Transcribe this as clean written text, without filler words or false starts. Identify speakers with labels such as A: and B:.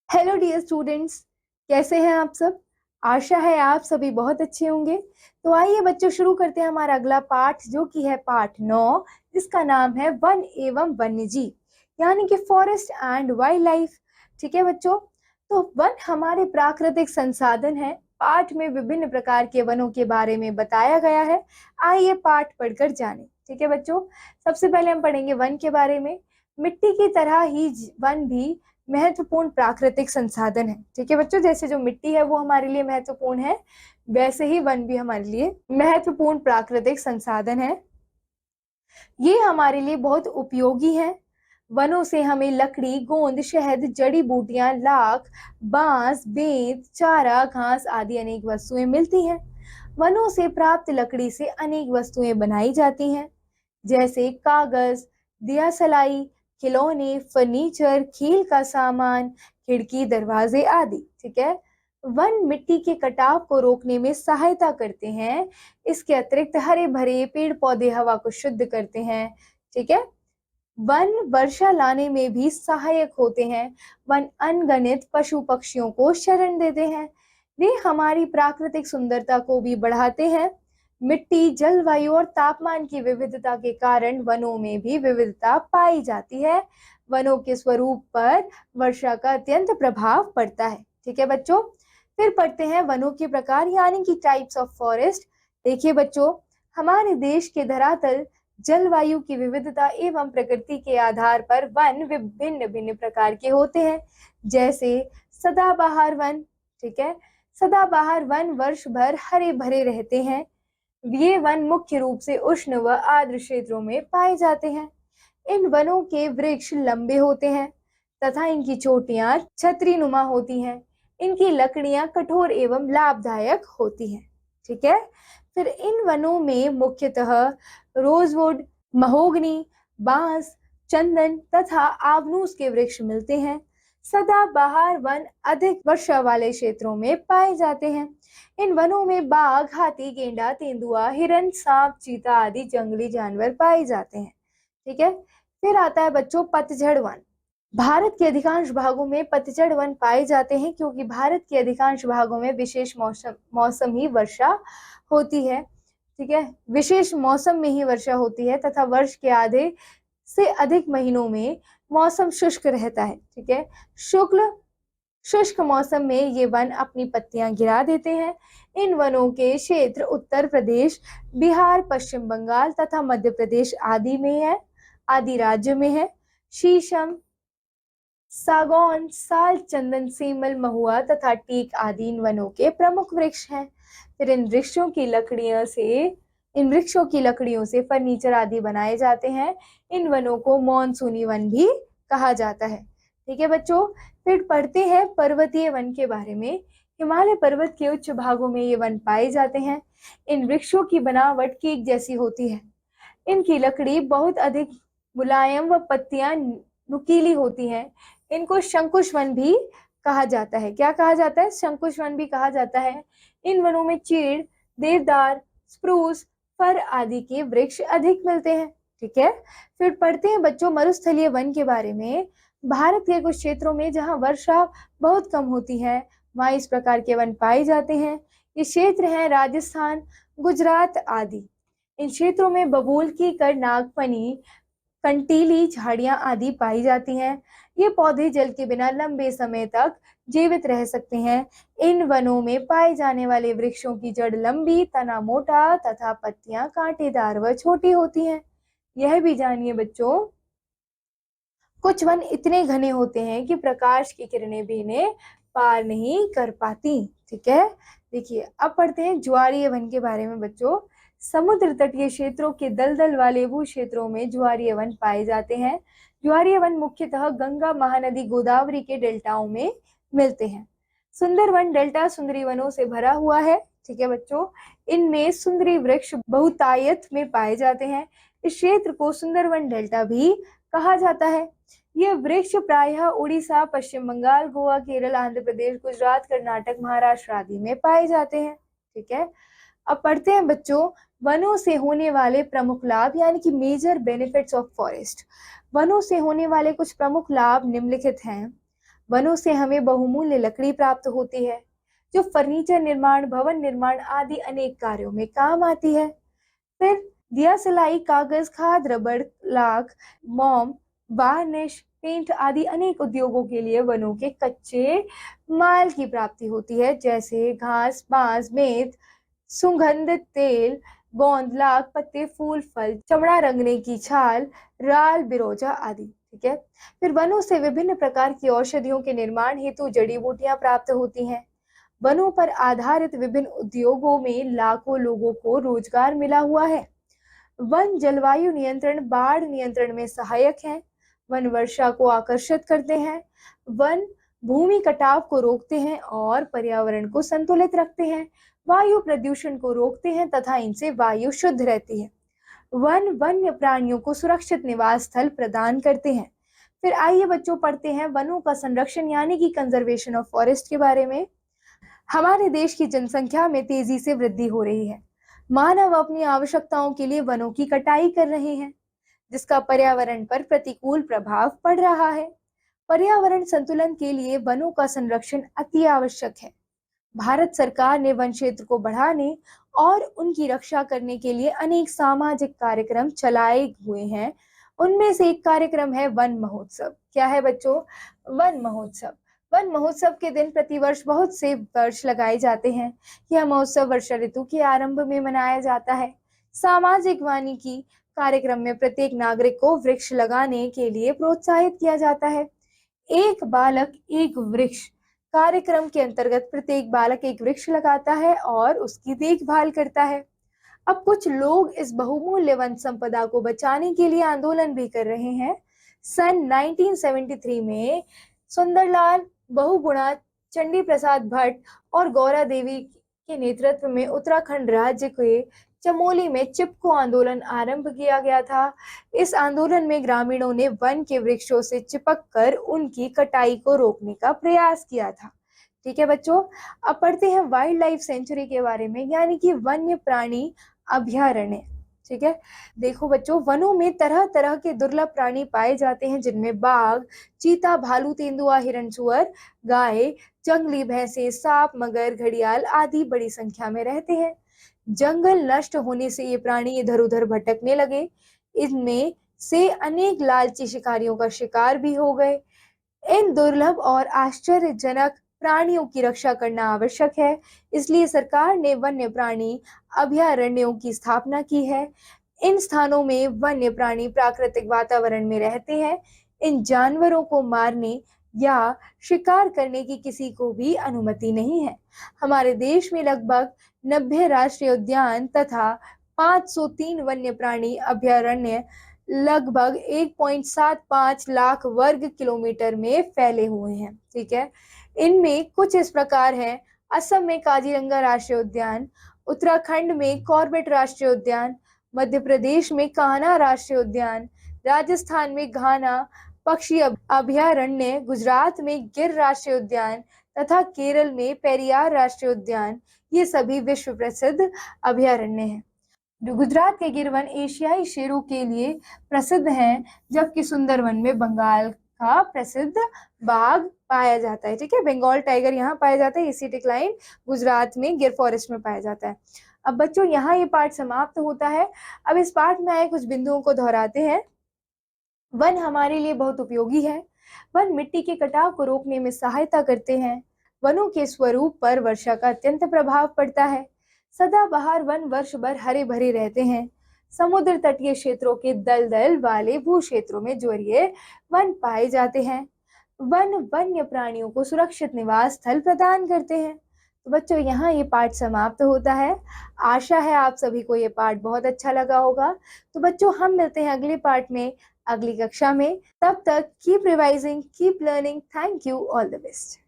A: Hello dear students, कैसे हैं आप सब। आशा है आप सभी बहुत अच्छे होंगे। तो आइए बच्चों, शुरू करते हैं हमारा अगला पाठ, जो कि है पाठ 9, जिसका नाम है वन एवं वन्यजीव, यानी कि फॉरेस्ट एंड वाइल्ड लाइफ। ठीक है बच्चों, तो वन हमारे प्राकृतिक संसाधन है। पाठ में विभिन्न प्रकार के वनों के बारे में बताया गया है। आइए पाठ पढ़कर जाने। ठीक है बच्चों, सबसे पहले हम पढ़ेंगे वन के बारे में। मिट्टी की तरह ही वन भी महत्वपूर्ण प्राकृतिक संसाधन है। ठीक है बच्चों, जैसे जो मिट्टी है वो हमारे लिए महत्वपूर्ण है, वैसे ही वन भी हमारे लिए महत्वपूर्ण प्राकृतिक संसाधन है। ये हमारे लिए बहुत उपयोगी है। वनों से हमें लकड़ी, गोंद, शहद, जड़ी बूटियां, लाख, बांस, बेंत, चारा, घास आदि अनेक वस्तुएं मिलती हैं। वनों से प्राप्त लकड़ी से अनेक वस्तुएं बनाई जाती हैं, जैसे कागज, दिया सलाई, खिलौने, फर्नीचर, खेल का सामान, खिड़की, दरवाजे आदि। ठीक है, वन मिट्टी के कटाव को रोकने में सहायता करते हैं। इसके अतिरिक्त हरे भरे पेड़ पौधे हवा को शुद्ध करते हैं। ठीक है, वन वर्षा लाने में भी सहायक होते हैं। वन अनगिनत पशु पक्षियों को शरण देते हैं। वे हमारी प्राकृतिक सुंदरता को भी बढ़ाते हैं। मिट्टी, जलवायु और तापमान की विविधता के कारण वनों में भी विविधता पाई जाती है। वनों के स्वरूप पर वर्षा का अत्यंत प्रभाव पड़ता है। ठीक है बच्चों, फिर पढ़ते हैं वनों के प्रकार, यानी कि टाइप्स ऑफ फॉरेस्ट। देखिए बच्चों, हमारे देश के धरातल, जलवायु की विविधता एवं प्रकृति के आधार पर वन विभिन्न भिन्न प्रकार के होते हैं, जैसे सदाबहार वन। ठीक है, सदाबहार वन वर्ष भर हरे भरे रहते हैं। ये वन मुख्य रूप से उष्ण व आर्द्र क्षेत्रों में पाए जाते हैं। इन वनों के वृक्ष लंबे होते हैं तथा इनकी चोटियां छतरीनुमा होती हैं। इनकी लकड़ियां कठोर एवं लाभदायक होती हैं। ठीक है, फिर इन वनों में मुख्यतः रोजवुड, महोगनी, बांस, चंदन तथा आवनूस के वृक्ष मिलते हैं। सदाबहार वन अधिक वर्षा वाले क्षेत्रों में पाए जाते हैं। इन वनों में बाघ, हाथी, गेंडा, तेंदुआ, हिरन, सांप, चीता आदि जंगली जानवर पाए जाते हैं। ठीक है, फिर आता है बच्चों पतझड़ वन। भारत के अधिकांश भागों में पतझड़ वन पाए जाते हैं, क्योंकि भारत के अधिकांश भागों में विशेष मौसम ही वर्षा होती है। ठीक है, विशेष मौसम में ही वर्षा होती है तथा वर्ष के आधे से अधिक महीनों में मौसम शुष्क रहता है। ठीक है, शुष्क मौसम में ये वन अपनी पत्तियां गिरा देते हैं। इन वनों के क्षेत्र उत्तर प्रदेश, बिहार, पश्चिम बंगाल तथा मध्य प्रदेश आदि राज्य में है। शीशम, सागौन, साल, चंदन, सीमल, महुआ तथा टीक आदि इन वनों के प्रमुख वृक्ष हैं। फिर इन वृक्षों की लकड़ियों से फर्नीचर आदि बनाए जाते हैं। इन वनों को मॉनसूनी वन भी कहा जाता है। ठीक है बच्चों, फिर पढ़ते हैं पर्वतीय वन के बारे में। हिमालय पर्वत के उच्च भागों में ये वन पाए जाते हैं। इन वृक्षों की बनावट केक जैसी होती है। इनकी लकड़ी बहुत अधिक मुलायम व पत्तियां नुकीली होती हैं। इनको शंकुश वन भी कहा जाता है। क्या कहा जाता है? शंकुश वन भी कहा जाता है। इन वनों में चीड़, देवदार, स्प्रूस, फर आदि के वृक्ष अधिक मिलते हैं। ठीक है, फिर पढ़ते हैं बच्चों मरुस्थलीय वन के बारे में। भारत के कुछ क्षेत्रों में जहां वर्षा बहुत कम होती है, वहां इस प्रकार के वन पाए जाते हैं। ये क्षेत्र हैं राजस्थान, गुजरात आदि। इन क्षेत्रों में बबूल, कीकर, नागफनी, कंटीली झाड़ियां आदि पाई जाती हैं। ये पौधे जल के बिना लंबे समय तक जीवित रह सकते हैं। इन वनों में पाए जाने वाले वृक्षों की जड़ लंबी, तना मोटा तथा पत्तियां कांटेदार व छोटी होती हैं। यह भी जानिए बच्चों, कुछ वन इतने घने होते हैं कि प्रकाश की किरणें भी इन्हें पार नहीं कर पाती। ठीक है, देखिए अब पढ़ते हैं ज्वारीय वन के बारे में बच्चों। समुद्र तटीय क्षेत्रों के दलदल वाले भू क्षेत्रों में ज्वारीय वन पाए जाते हैं। ज्वारीय वन मुख्यतः गंगा, महानदी, गोदावरी के डेल्टाओं में मिलते हैं। सुंदरवन डेल्टा सुंदरी वनों से भरा हुआ है। ठीक है बच्चों, इनमें सुंदरी वृक्ष बहुतायत में पाए जाते हैं। इस क्षेत्र को सुंदरवन डेल्टा भी कहा जाता है। यह वृक्ष प्रायः उड़ीसा, पश्चिम बंगाल, गोवा, केरल, आंध्र प्रदेश, गुजरात, कर्नाटक, महाराष्ट्र आदि में पाए जाते हैं। ठीक है, अब पढ़ते हैं बच्चों वनों से होने वाले प्रमुख लाभ, यानी कि मेजर बेनिफिट्स ऑफ फॉरेस्ट। वनों से होने वाले कुछ प्रमुख लाभ निम्नलिखित हैं। वनों से हमें बहुमूल्य लकड़ी प्राप्त होती है, जो फर्नीचर निर्माण, भवन निर्माण आदि अनेक कार्यों में काम आती है। फिर दिया सिलाई, कागज, खाद, रबड़, लाख, मोम, वार्निश, पेंट आदि अनेक उद्योगों के लिए वनों के कच्चे माल की प्राप्ति होती है, जैसे घास, बांस, मेद, सुगंधित तेल, गोंद, लाख, पत्ते, फूल, फल, चमड़ा रंगने की छाल, राल, बिरोजा आदि। ठीक है। फिर वनों से विभिन्न प्रकार की औषधियों के निर्माण हेतु जड़ी बूटियां प्राप्त होती हैं। वनों पर आधारित विभिन्न उद्योगों में लाखों लोगों को रोजगार मिला हुआ है। वन जलवायु नियंत्रण, बाढ़ नियंत्रण में सहायक हैं। वन वर्षा को आकर्षित करते हैं। वन भूमि कटाव को रोकते हैं और पर्यावरण को संतुलित रखते हैं। वायु प्रदूषण को रोकते हैं तथा इनसे वायु शुद्ध रहती है। वन वन्य प्राणियों को सुरक्षित निवास स्थल प्रदान करते हैं। फिर आइए बच्चों पढ़ते हैं वनों का संरक्षण यानी कि कंजर्वेशन ऑफ फॉरेस्ट के बारे में। हमारे देश की जनसंख्या में तेजी से वृद्धि हो रही है। मानव अपनी आवश्यकताओं के लिए वनों की कटाई कर रहे हैं, जिसका पर्यावरण पर प्रतिकूल प्रभाव पड़ रहा है। पर्यावरण संतुलन के लिए वनों का संरक्षण अति आवश्यक है। भारत सरकार ने वन क्षेत्र को बढ़ाने और उनकी रक्षा करने के लिए अनेक सामाजिक कार्यक्रम चलाए हुए हैं। उनमें से एक कार्यक्रम है वन महोत्सव। क्या है बच्चों? वन महोत्सव। वन महोत्सव के दिन प्रतिवर्ष बहुत से वर्ष लगाए जाते हैं। यह महोत्सव वर्षा ऋतु के आरंभ में मनाया जाता है। सामाजिक वानिकी कार्यक्रम में प्रत्येक नागरिक को वृक्ष लगाने के लिए प्रोत्साहित किया जाता है। एक बालक एक वृक्ष कार्यक्रम के अंतर्गत प्रत्येक बालक एक वृक्ष लगाता है और उसकी देखभाल करता है। अब कुछ लोग इस बहुमूल्य वन संपदा को बचाने के लिए आंदोलन भी कर रहे हैं। सन 1973 में सुंदरलाल बहुगुणा, चंडी प्रसाद भट्ट और गौरा देवी के नेतृत्व में उत्तराखंड राज्य के चमोली में चिपको आंदोलन आरंभ किया गया था। इस आंदोलन में ग्रामीणों ने वन के वृक्षों से चिपक कर उनकी कटाई को रोकने का प्रयास किया था। ठीक है बच्चों, अब पढ़ते हैं वाइल्ड लाइफ सेंचुरी के बारे में, यानी कि वन्य प्राणी अभयारण्य। ठीक है, देखो बच्चों, वनों में तरह तरह के दुर्लभ प्राणी पाए जाते हैं, जिनमें बाघ, चीता, भालू, तेंदुआ, हिरण, सुअर, गाय, जंगली भैंसे, सांप, मगर, घड़ियाल आदि बड़ी संख्या में रहते हैं। जंगल नष्ट होने से ये प्राणी इधर उधर भटकने लगे। इनमें से अनेक लालची शिकारियों का शिकार भी हो गए। इन दुर्लभ और आश्चर्यजनक प्राणियों की रक्षा करना आवश्यक है, इसलिए सरकार ने वन्य प्राणी अभयारण्यों की स्थापना की है। इन स्थानों में वन्य प्राणी प्राकृतिक वातावरण में रहते हैं। इन जानवरों को मारने या शिकार करने की किसी को भी अनुमति नहीं है। हमारे देश में लगभग 90 राष्ट्रीय उद्यान तथा 503 वन्य प्राणी अभयारण्य लगभग 1.75 लाख वर्ग किलोमीटर में फैले हुए हैं। ठीक है, इनमें कुछ इस प्रकार हैं। असम में काजीरंगा राष्ट्रीय उद्यान, उत्तराखंड में कॉर्बेट राष्ट्रीय उद्यान, मध्य प्रदेश में कान्हा राष्ट्रीय उद्यान, राजस्थान में घाना पक्षी अभयारण्य, गुजरात में गिर राष्ट्रीय उद्यान तथा केरल में पेरियार राष्ट्रीय उद्यान। ये सभी विश्व प्रसिद्ध अभयारण्य हैं। गुजरात के गिर वन एशियाई शेरों के लिए प्रसिद्ध हैं, जबकि सुंदरवन में बंगाल का प्रसिद्ध बाघ पाया जाता है। ठीक है, बंगाल टाइगर यहाँ पाया जाता है। एसिटिक लाइन गुजरात में गिर फॉरेस्ट में पाया जाता है। अब बच्चों, यहाँ ये पाठ समाप्त होता है। अब इस पाठ में आए कुछ बिंदुओं को दोहराते हैं। वन हमारे लिए बहुत उपयोगी है। वन मिट्टी के कटाव को रोकने में सहायता करते हैं। वनों के स्वरूप पर वर्षा का अत्यंत प्रभाव पड़ता है। सदाबहार वन वर्ष भर हरे भरे रहते हैं। समुद्र तटीय क्षेत्रों के दलदल वाले भू क्षेत्रों में ज्वारीय वन पाए जाते हैं। वन वन्य प्राणियों को सुरक्षित निवास स्थल प्रदान करते हैं। तो बच्चों, यहाँ ये पाठ समाप्त होता है। आशा है आप सभी को ये पाठ बहुत अच्छा लगा होगा। तो बच्चों, हम मिलते हैं अगले पाठ में, अगली कक्षा में। तब तक keep revising, keep learning. Thank you, all the best.